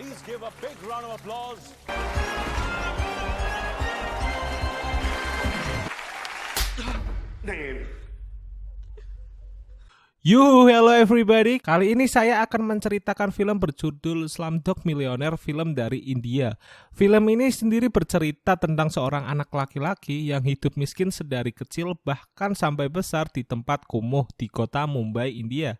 Please give a big round of applause. Hello everybody. Kali ini saya akan menceritakan film berjudul Slumdog Millionaire, film dari India. Film ini sendiri bercerita tentang seorang anak laki-laki yang hidup miskin sedari kecil bahkan sampai besar di tempat kumuh di kota Mumbai, India.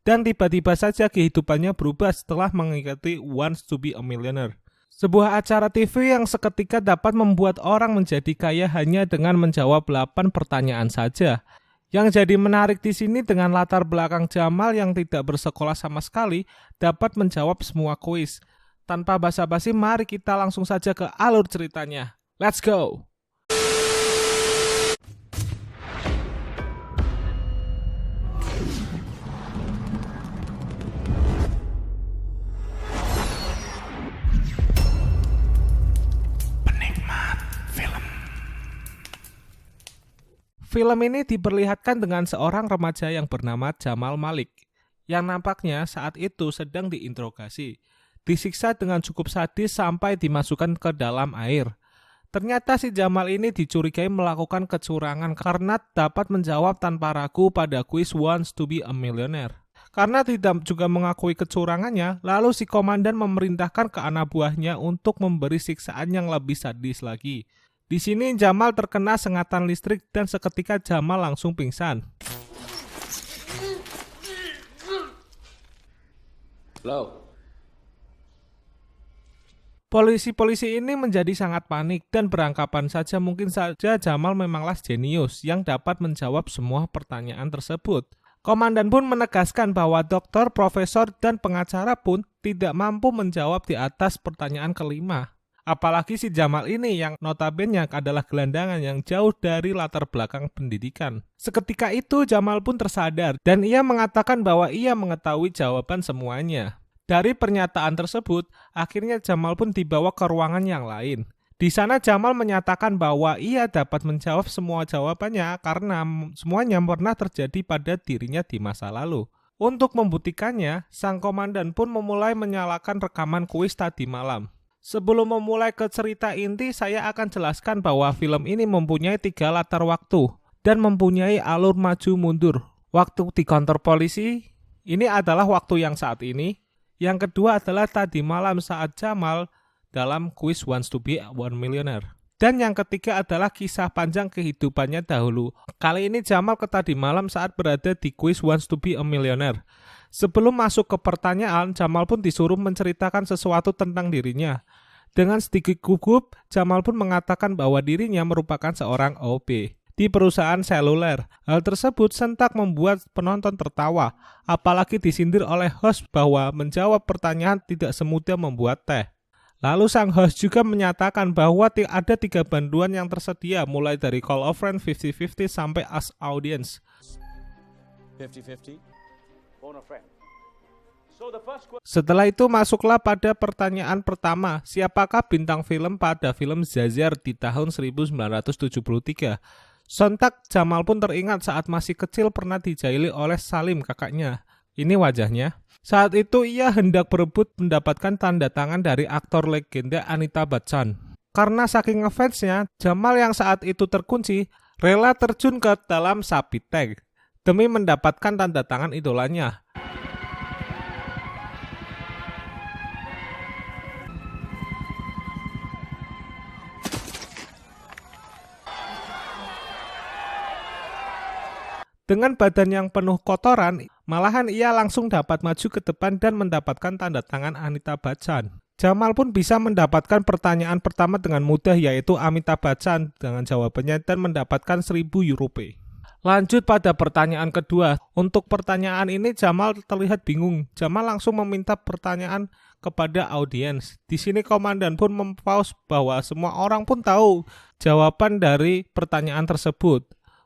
Dan tiba-tiba saja kehidupannya berubah setelah mengikuti Wants to be a Millionaire. Sebuah acara TV yang seketika dapat membuat orang menjadi kaya hanya dengan menjawab 8 pertanyaan saja. Yang jadi menarik di sini dengan latar belakang Jamal yang tidak bersekolah sama sekali dapat menjawab semua kuis. Tanpa basa-basi, mari kita langsung saja ke alur ceritanya. Let's go! Film ini diperlihatkan dengan seorang remaja yang bernama Jamal Malik, yang nampaknya saat itu sedang diinterogasi, disiksa dengan cukup sadis sampai dimasukkan ke dalam air. Ternyata si Jamal ini dicurigai melakukan kecurangan karena dapat menjawab tanpa ragu pada kuis Wants to be a Millionaire. Karena tidak juga mengakui kecurangannya, lalu si komandan memerintahkan ke anak buahnya untuk memberi siksaan yang lebih sadis lagi. Di sini Jamal terkena sengatan listrik dan seketika Jamal langsung pingsan. Polisi-polisi ini menjadi sangat panik dan beranggapan saja mungkin saja Jamal memanglah jenius yang dapat menjawab semua pertanyaan tersebut. Komandan pun menegaskan bahwa dokter, profesor, dan pengacara pun tidak mampu menjawab di atas pertanyaan kelima. Apalagi si Jamal ini yang notabene adalah gelandangan yang jauh dari latar belakang pendidikan. Seketika itu Jamal pun tersadar dan ia mengatakan bahwa ia mengetahui jawaban semuanya. Dari pernyataan tersebut, akhirnya Jamal pun dibawa ke ruangan yang lain. Di sana Jamal menyatakan bahwa ia dapat menjawab semua jawabannya karena semuanya pernah terjadi pada dirinya di masa lalu. Untuk membuktikannya, sang komandan pun memulai menyalakan rekaman kuis tadi malam. Sebelum memulai ke cerita inti, saya akan jelaskan bahwa film ini mempunyai 3 latar waktu dan mempunyai alur maju mundur. Waktu di kantor polisi, ini adalah waktu yang saat ini. Yang kedua adalah tadi malam saat Jamal dalam kuis Wants to be a Millionaire. Dan yang ketiga adalah kisah panjang kehidupannya dahulu. Kali ini Jamal ke tadi malam saat berada di kuis Wants to be a Millionaire. Sebelum masuk ke pertanyaan, Jamal pun disuruh menceritakan sesuatu tentang dirinya. Dengan sedikit gugup, Jamal pun mengatakan bahwa dirinya merupakan seorang OP di perusahaan seluler. Hal tersebut sentak membuat penonton tertawa, apalagi disindir oleh host bahwa menjawab pertanyaan tidak semudah membuat teh. Lalu sang host juga menyatakan bahwa ada 3 bantuan yang tersedia, mulai dari call a friend 50-50 sampai ask audience. 50-50. Phone a friend. Setelah itu masuklah pada pertanyaan pertama, siapakah bintang film pada film Zazer di tahun 1973? Sontak Jamal pun teringat saat masih kecil pernah dijaili oleh Salim kakaknya. Ini wajahnya. Saat itu ia hendak berebut mendapatkan tanda tangan dari aktor legenda Amitabh Bachchan. Karena saking ngefansnya, Jamal yang saat itu terkunci rela terjun ke dalam sapi tank demi mendapatkan tanda tangan idolanya. Dengan badan yang penuh kotoran, malahan ia langsung dapat maju ke depan dan mendapatkan tanda tangan Amitabh Bachchan. Jamal pun bisa mendapatkan pertanyaan pertama dengan mudah, yaitu Amitabh Bachchan dengan jawabannya dan mendapatkan 1000 rupiah. Lanjut pada pertanyaan kedua. Untuk pertanyaan ini Jamal terlihat bingung. Jamal langsung meminta pertanyaan kepada audiens. Di sini komandan pun mempause bahwa semua orang pun tahu jawaban dari pertanyaan tersebut.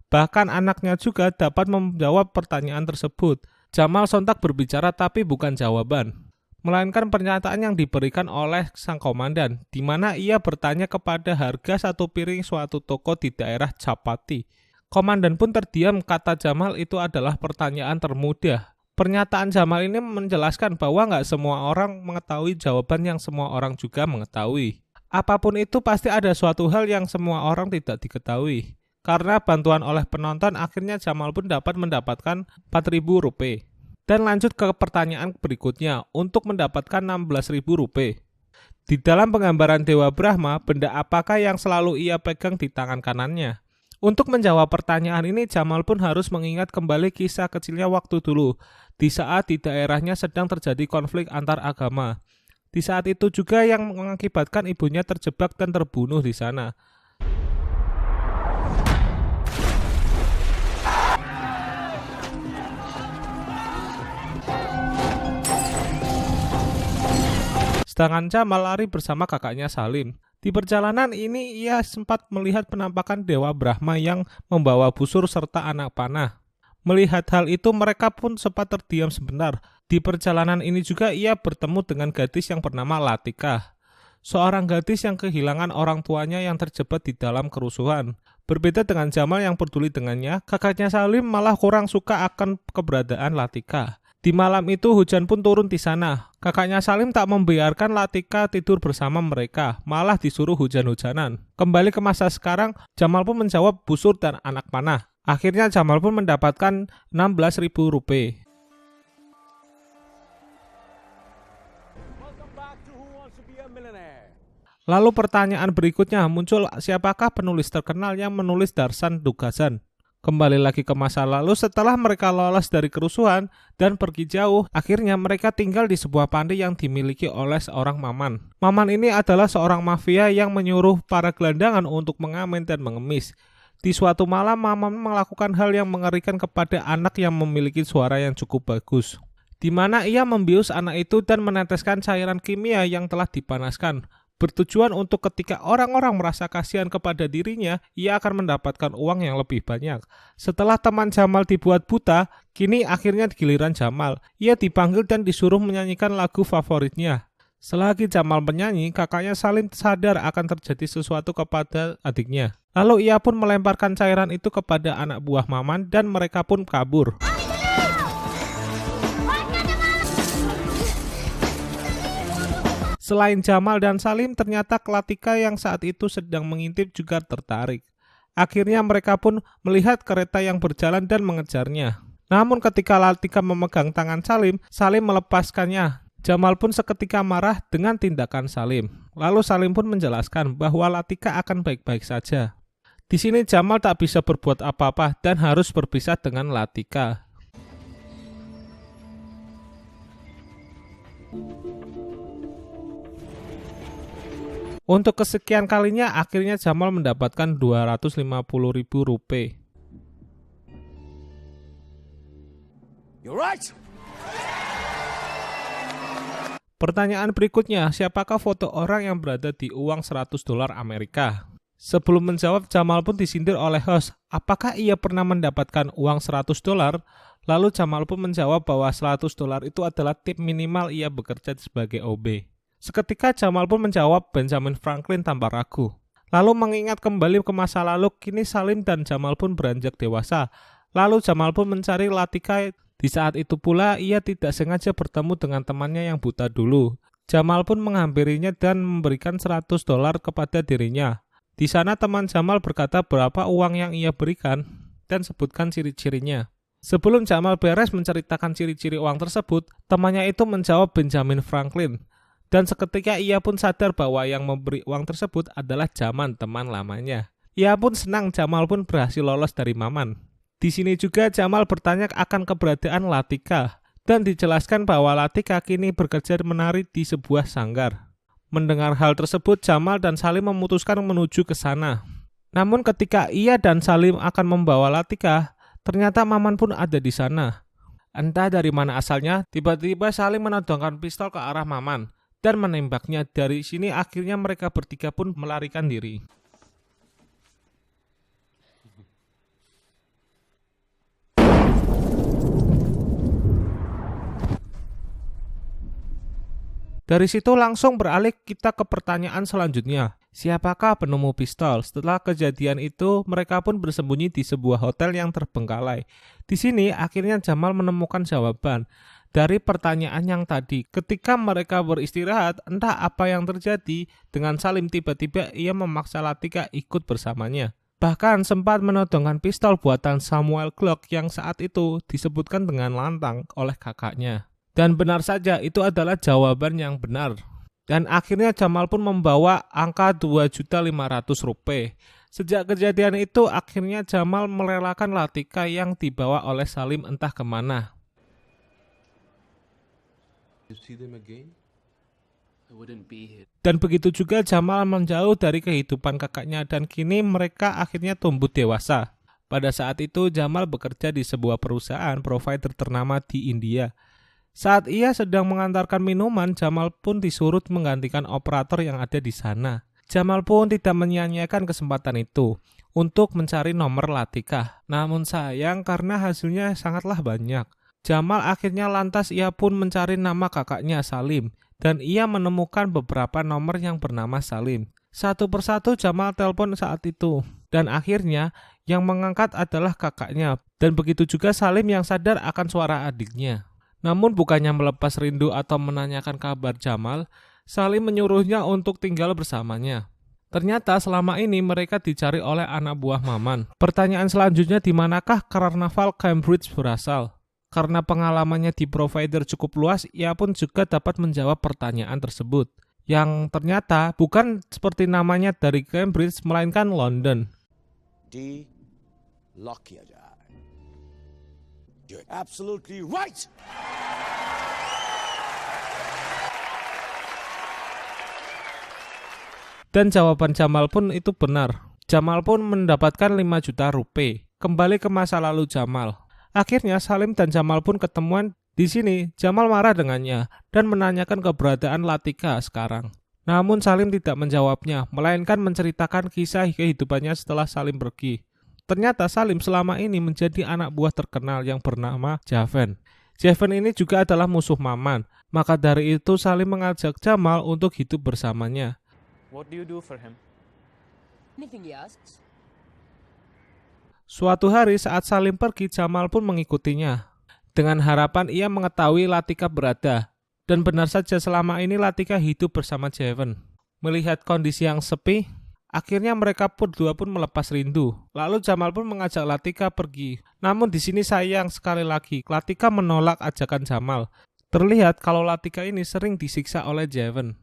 Bahkan anaknya juga dapat menjawab pertanyaan tersebut. Jamal sontak berbicara tapi bukan jawaban, melainkan pernyataan yang diberikan oleh sang komandan, di mana ia bertanya kepada harga 1 piring suatu toko di daerah Chapati. Komandan pun terdiam, kata Jamal itu adalah pertanyaan termudah. Pernyataan Jamal ini menjelaskan bahwa nggak semua orang mengetahui jawaban yang semua orang juga mengetahui. Apapun itu pasti ada suatu hal yang semua orang tidak diketahui. Karena bantuan oleh penonton akhirnya Jamal pun dapat mendapatkan 4.000 rupiah. Dan lanjut ke pertanyaan berikutnya untuk mendapatkan 16.000 rupiah. Di dalam penggambaran Dewa Brahma, benda apakah yang selalu ia pegang di tangan kanannya? Untuk menjawab pertanyaan ini, Jamal pun harus mengingat kembali kisah kecilnya waktu dulu, di saat di daerahnya sedang terjadi konflik antar agama. Di saat itu juga yang mengakibatkan ibunya terjebak dan terbunuh di sana. Sedangkan Jamal lari bersama kakaknya Salim. Di perjalanan ini ia sempat melihat penampakan Dewa Brahma yang membawa busur serta anak panah. Melihat hal itu mereka pun sempat terdiam sebentar. Di perjalanan ini juga ia bertemu dengan gadis yang bernama Latika. Seorang gadis yang kehilangan orang tuanya yang terjebak di dalam kerusuhan. Berbeda dengan Jamal yang peduli dengannya, kakaknya Salim malah kurang suka akan keberadaan Latika. Di malam itu hujan pun turun di sana. Kakaknya Salim tak membiarkan Latika tidur bersama mereka, malah disuruh hujan-hujanan. Kembali ke masa sekarang, Jamal pun menjawab busur dan anak panah. Akhirnya Jamal pun mendapatkan 16.000 rupiah. Lalu pertanyaan berikutnya muncul, siapakah penulis terkenal yang menulis Darsan Dugasan? Kembali lagi ke masa lalu, setelah mereka lolos dari kerusuhan dan pergi jauh, akhirnya mereka tinggal di sebuah panti yang dimiliki oleh seorang Maman. Maman ini adalah seorang mafia yang menyuruh para gelandangan untuk mengamen dan mengemis. Di suatu malam, Maman melakukan hal yang mengerikan kepada anak yang memiliki suara yang cukup bagus, di mana ia membius anak itu dan meneteskan cairan kimia yang telah dipanaskan. Bertujuan untuk ketika orang-orang merasa kasihan kepada dirinya, ia akan mendapatkan uang yang lebih banyak. Setelah teman Jamal dibuat buta, kini akhirnya giliran Jamal. Ia dipanggil dan disuruh menyanyikan lagu favoritnya. Selagi Jamal menyanyi, kakaknya Salim sadar akan terjadi sesuatu kepada adiknya. Lalu ia pun melemparkan cairan itu kepada anak buah Maman dan mereka pun kabur. Selain Jamal dan Salim, ternyata Latika yang saat itu sedang mengintip juga tertarik. Akhirnya mereka pun melihat kereta yang berjalan dan mengejarnya. Namun ketika Latika memegang tangan Salim, Salim melepaskannya. Jamal pun seketika marah dengan tindakan Salim. Lalu Salim pun menjelaskan bahwa Latika akan baik-baik saja. Di sini Jamal tak bisa berbuat apa-apa dan harus berpisah dengan Latika. Untuk kesekian kalinya akhirnya Jamal mendapatkan 250.000 rupiah. You're right. Pertanyaan berikutnya, siapakah foto orang yang berada di uang $100 Amerika? Sebelum menjawab, Jamal pun disindir oleh host. Apakah ia pernah mendapatkan uang $100? Lalu Jamal pun menjawab bahwa $100 itu adalah tip minimal ia bekerja sebagai OB. Seketika Jamal pun menjawab Benjamin Franklin tanpa ragu. Lalu mengingat kembali ke masa lalu, kini Salim dan Jamal pun beranjak dewasa. Lalu Jamal pun mencari Latika. Di saat itu pula ia tidak sengaja bertemu dengan temannya yang buta dulu. Jamal pun menghampirinya dan memberikan $100 kepada dirinya. Di sana teman Jamal berkata berapa uang yang ia berikan dan sebutkan ciri-cirinya. Sebelum Jamal beres menceritakan ciri-ciri uang tersebut, temannya itu menjawab Benjamin Franklin. Dan seketika ia pun sadar bahwa yang memberi uang tersebut adalah Jamal, teman lamanya. Ia pun senang Jamal pun berhasil lolos dari Maman. Di sini juga Jamal bertanya akan keberadaan Latika dan dijelaskan bahwa Latika kini bekerja menari di sebuah sanggar. Mendengar hal tersebut, Jamal dan Salim memutuskan menuju ke sana. Namun ketika ia dan Salim akan membawa Latika, ternyata Maman pun ada di sana. Entah dari mana asalnya, tiba-tiba Salim menodongkan pistol ke arah Maman dan menembaknya. Dari sini akhirnya mereka bertiga pun melarikan diri. Dari situ langsung beralih kita ke pertanyaan selanjutnya. Siapakah penemu pistol? Setelah kejadian itu, mereka pun bersembunyi di sebuah hotel yang terbengkalai. Di sini, akhirnya Jamal menemukan jawaban dari pertanyaan yang tadi. Ketika mereka beristirahat, entah apa yang terjadi, dengan Salim tiba-tiba ia memaksa Latika ikut bersamanya. Bahkan sempat menodongkan pistol buatan Samuel Glock yang saat itu disebutkan dengan lantang oleh kakaknya. Dan benar saja, itu adalah jawaban yang benar. Dan akhirnya Jamal pun membawa angka Rp2.500.000. Sejak kejadian itu, akhirnya Jamal merelakan Latika yang dibawa oleh Salim entah kemana. Dan begitu juga Jamal menjauh dari kehidupan kakaknya dan kini mereka akhirnya tumbuh dewasa. Pada saat itu Jamal bekerja di sebuah perusahaan provider ternama di India. Saat ia sedang mengantarkan minuman, Jamal pun disuruh menggantikan operator yang ada di sana. Jamal pun tidak menyia-nyiakan kesempatan itu untuk mencari nomor Latika. Namun sayang karena hasilnya sangatlah banyak. Jamal akhirnya lantas ia pun mencari nama kakaknya Salim dan ia menemukan beberapa nomor yang bernama Salim. Satu persatu Jamal telepon saat itu dan akhirnya yang mengangkat adalah kakaknya dan begitu juga Salim yang sadar akan suara adiknya. Namun bukannya melepas rindu atau menanyakan kabar Jamal, Salim menyuruhnya untuk tinggal bersamanya. Ternyata selama ini mereka dicari oleh anak buah Maman. Pertanyaan selanjutnya di manakah karnaval Cambridge berasal? Karena pengalamannya di provider cukup luas, ia pun juga dapat menjawab pertanyaan tersebut. Yang ternyata bukan seperti namanya dari Cambridge, melainkan London. D. Lock kiya jaye. You're absolutely right. Dan jawaban Jamal pun itu benar. Jamal pun mendapatkan 5 juta rupiah. Kembali ke masa lalu Jamal. Akhirnya Salim dan Jamal pun ketemuan. Di sini Jamal marah dengannya dan menanyakan keberadaan Latika sekarang. Namun Salim tidak menjawabnya, melainkan menceritakan kisah kehidupannya setelah Salim pergi. Ternyata Salim selama ini menjadi anak buah terkenal yang bernama Javan. Javan ini juga adalah musuh Maman. Maka dari itu Salim mengajak Jamal untuk hidup bersamanya. What do you do for him? Anything he asks. Suatu hari saat Salim pergi, Jamal pun mengikutinya. Dengan harapan ia mengetahui Latika berada. Dan benar saja selama ini Latika hidup bersama Javan. Melihat kondisi yang sepi, akhirnya mereka berdua pun melepas rindu. Lalu Jamal pun mengajak Latika pergi. Namun di sini sayang sekali lagi, Latika menolak ajakan Jamal. Terlihat kalau Latika ini sering disiksa oleh Javan.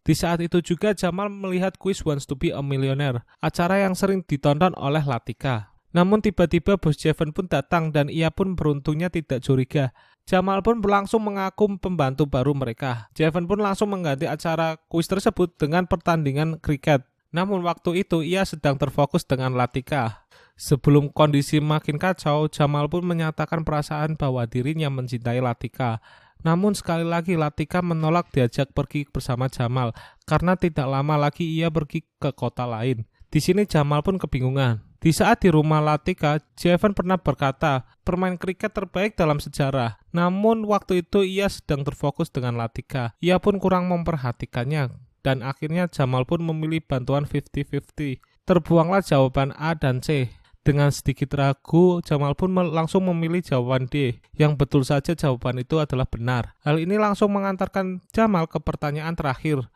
Di saat itu juga Jamal melihat Quiz Wants to be a Millionaire, acara yang sering ditonton oleh Latika. Namun tiba-tiba bos Javan pun datang dan ia pun beruntungnya tidak curiga. Jamal pun langsung mengaku pembantu baru mereka. Javan pun langsung mengganti acara kuis tersebut dengan pertandingan kriket. Namun waktu itu ia sedang terfokus dengan Latika. Sebelum kondisi makin kacau, Jamal pun menyatakan perasaan bahwa dirinya mencintai Latika. Namun sekali lagi Latika menolak diajak pergi bersama Jamal karena tidak lama lagi ia pergi ke kota lain. Di sini Jamal pun kebingungan. Di saat di rumah Latika, Javan pernah berkata permain kriket terbaik dalam sejarah. Namun waktu itu ia sedang terfokus dengan Latika. Ia pun kurang memperhatikannya. Dan akhirnya Jamal pun memilih bantuan 50-50. Terbuanglah jawaban A dan C. Dengan sedikit ragu, Jamal pun langsung memilih jawaban D. Yang betul saja jawaban itu adalah benar. Hal ini langsung mengantarkan Jamal ke pertanyaan terakhir.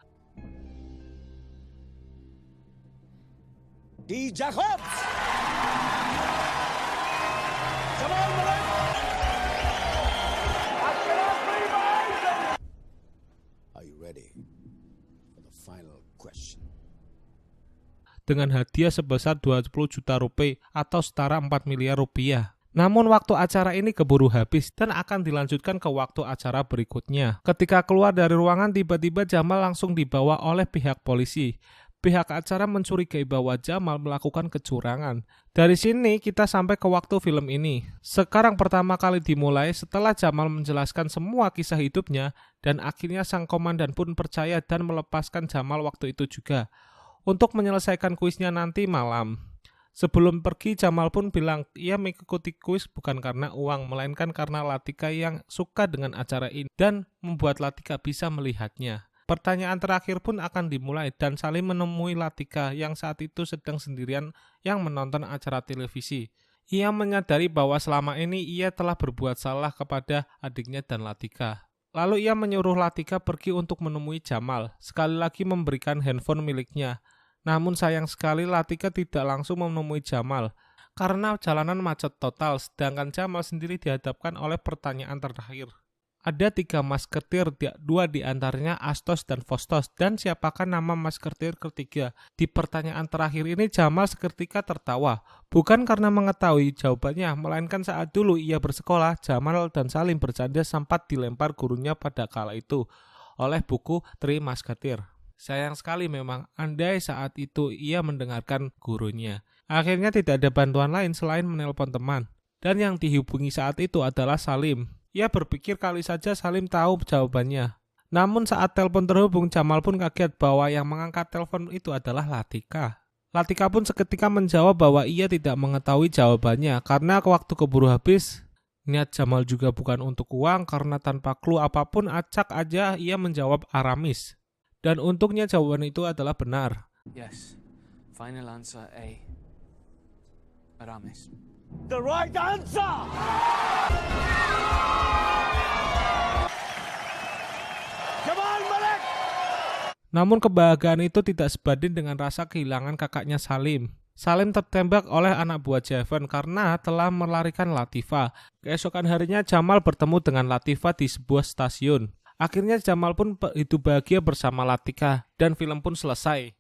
D. Jacobs. Jamal Malik. I cannot believe my eyes. Are you ready for the final question? Dengan hadiah sebesar 20 juta rupiah atau setara 4 miliar rupiah. Namun waktu acara ini keburu habis dan akan dilanjutkan ke waktu acara berikutnya. Ketika keluar dari ruangan, tiba-tiba Jamal langsung dibawa oleh pihak polisi. Pihak acara mencurigai bahwa Jamal melakukan kecurangan. Dari sini kita sampai ke waktu film ini. Sekarang pertama kali dimulai setelah Jamal menjelaskan semua kisah hidupnya dan akhirnya sang komandan pun percaya dan melepaskan Jamal waktu itu juga untuk menyelesaikan kuisnya nanti malam. Sebelum pergi, Jamal pun bilang ia mengikuti kuis bukan karena uang, melainkan karena Latika yang suka dengan acara ini dan membuat Latika bisa melihatnya. Pertanyaan terakhir pun akan dimulai dan Salim menemui Latika yang saat itu sedang sendirian yang menonton acara televisi. Ia menyadari bahwa selama ini ia telah berbuat salah kepada adiknya dan Latika. Lalu ia menyuruh Latika pergi untuk menemui Jamal, sekali lagi memberikan handphone miliknya. Namun sayang sekali Latika tidak langsung menemui Jamal, karena jalanan macet total, sedangkan Jamal sendiri dihadapkan oleh pertanyaan terakhir. Ada 3 masketir, 2 diantaranya Astos dan Fostos, dan siapakah nama masketir ketiga? Di pertanyaan terakhir ini Jamal seketika tertawa, bukan karena mengetahui jawabannya, melainkan saat dulu ia bersekolah, Jamal dan Salim bercanda sempat dilempar gurunya pada kala itu oleh buku Tri Masketir. Sayang sekali memang, andai saat itu ia mendengarkan gurunya. Akhirnya tidak ada bantuan lain selain menelpon teman, dan yang dihubungi saat itu adalah Salim. Ia berpikir kali saja Salim tahu jawabannya. Namun saat telepon terhubung, Jamal pun kaget bahwa yang mengangkat telepon itu adalah Latika. Latika pun seketika menjawab bahwa ia tidak mengetahui jawabannya karena waktu keburu habis. Niat Jamal juga bukan untuk uang karena tanpa clue apapun acak aja ia menjawab Aramis. Dan untungnya jawaban itu adalah benar. Yes. Final answer A. Aramis. The right answer! Come on, Malik! Namun kebahagiaan itu tidak sebanding dengan rasa kehilangan kakaknya Salim. Salim tertembak oleh anak buah Javan karena telah melarikan Latifa. Keesokan harinya Jamal bertemu dengan Latifa di sebuah stasiun. Akhirnya Jamal pun hidup bahagia bersama Latika dan film pun selesai.